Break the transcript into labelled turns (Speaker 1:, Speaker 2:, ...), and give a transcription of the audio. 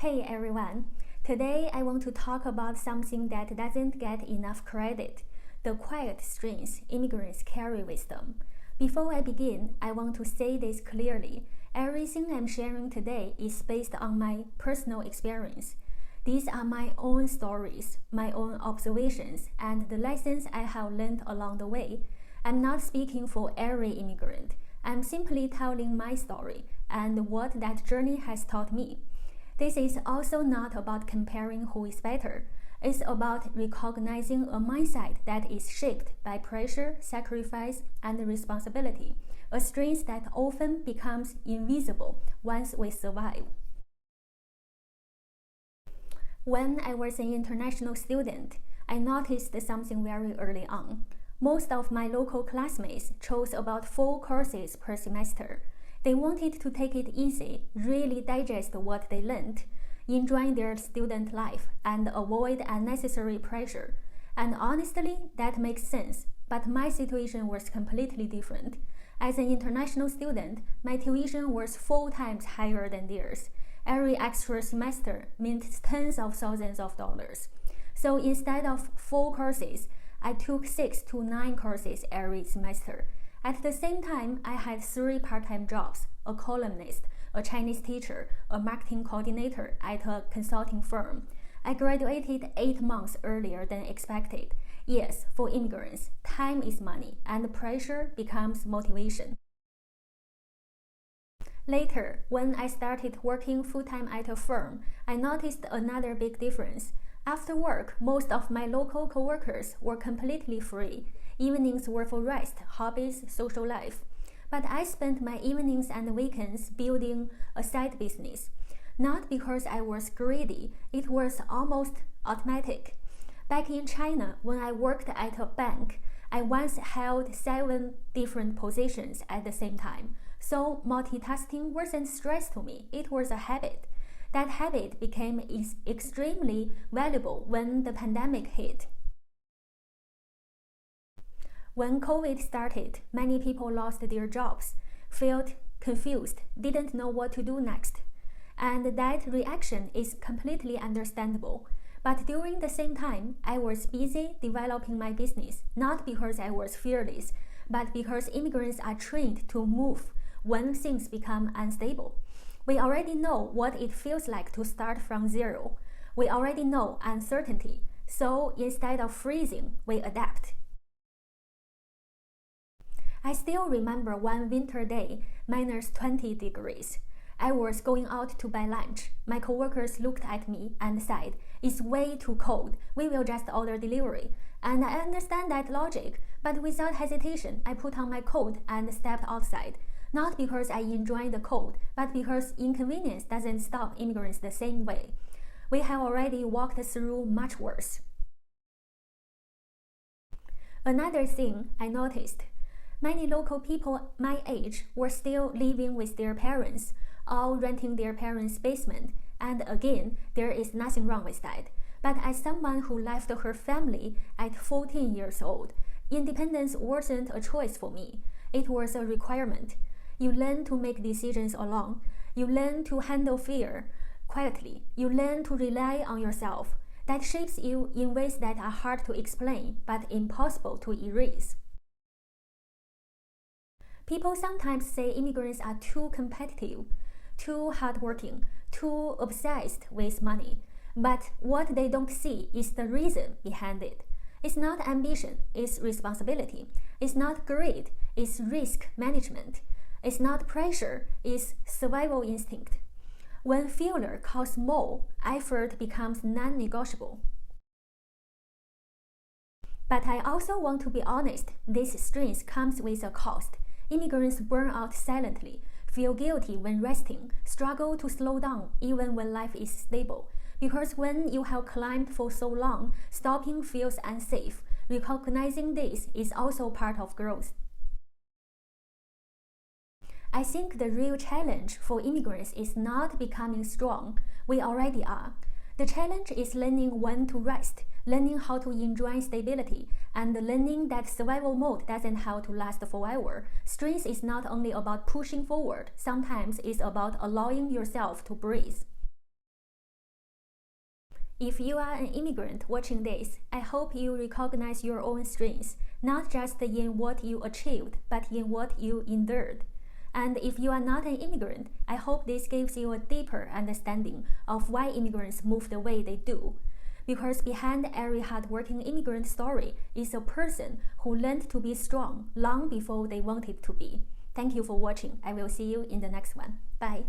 Speaker 1: Hey everyone! Today I want to talk about something that doesn't get enough credit, the quiet strengths immigrants carry with them. Before I begin, I want to say this clearly. Everything I'm sharing today is based on my personal experience. These are my own stories, my own observations, and the lessons I have learned along the way. I'm not speaking for every immigrant. I'm simply telling my story and what that journey has taught me. This is also not about comparing who is better. It's about recognizing a mindset that is shaped by pressure, sacrifice, and responsibility, a strength that often becomes invisible once we survive. When I was an international student, I noticed something very early on. Most of my local classmates chose about 4 courses per semester. They wanted to take it easy, really digest what they learned, enjoy their student life, and avoid unnecessary pressure. And honestly, that makes sense, but my situation was completely different. As an international student, my tuition was 4 times higher than theirs. Every extra semester meant tens of thousands of dollars. So instead of 4 courses, I took 6 to 9 courses every semester. At the same time, I had 3 part-time jobs, a columnist, a Chinese teacher, a marketing coordinator at a consulting firm. I graduated 8 months earlier than expected. Yes, for immigrants, time is money, and pressure becomes motivation. Later, when I started working full-time at a firm, I noticed another big difference. After work, most of my local coworkers were completely free. Evenings were for rest, hobbies, social life. But I spent my evenings and weekends building a side business. Not because I was greedy, it was almost automatic. Back in China, when I worked at a bank, I once held 7 different positions at the same time. So multitasking wasn't stress to me, it was a habit. That habit became extremely valuable when the pandemic hit. When COVID started, many people lost their jobs, felt confused, didn't know what to do next. And that reaction is completely understandable. But during the same time, I was busy developing my business, not because I was fearless, but because immigrants are trained to move when things become unstable. We already know what it feels like to start from zero. We already know uncertainty. So instead of freezing, we adapt. I still remember one winter day, minus 20 degrees. I was going out to buy lunch. My coworkers looked at me and said, "It's way too cold. We will just order delivery." And I understand that logic, but without hesitation, I put on my coat and stepped outside. Not because I enjoy the cold, but because inconvenience doesn't stop immigrants the same way. We have already walked through much worse. Another thing I noticed, many local people my age were still living with their parents, or renting their parents' basement, and again, there is nothing wrong with that. But as someone who left her family at 14 years old, independence wasn't a choice for me. It was a requirement. You learn to make decisions alone. You learn to handle fear quietly. You learn to rely on yourself. That shapes you in ways that are hard to explain, but impossible to erase. People sometimes say immigrants are too competitive, too hardworking, too obsessed with money. But what they don't see is the reason behind it. It's not ambition, it's responsibility. It's not greed, it's risk management. It's not pressure, it's survival instinct. When failure costs more, effort becomes non-negotiable. But I also want to be honest, this strength comes with a cost. Immigrants burn out silently, feel guilty when resting, struggle to slow down even when life is stable. Because when you have climbed for so long, stopping feels unsafe. Recognizing this is also part of growth. I think the real challenge for immigrants is not becoming strong. We already are. The challenge is learning when to rest, learning how to enjoy stability, and learning that survival mode doesn't have to last forever. Strength is not only about pushing forward, sometimes it's about allowing yourself to breathe. If you are an immigrant watching this, I hope you recognize your own strengths, not just in what you achieved, but in what you endured. And if you are not an immigrant, I hope this gives you a deeper understanding of why immigrants move the way they do. Because behind every hardworking immigrant story is a person who learned to be strong long before they wanted to be. Thank you for watching. I will see you in the next one. Bye.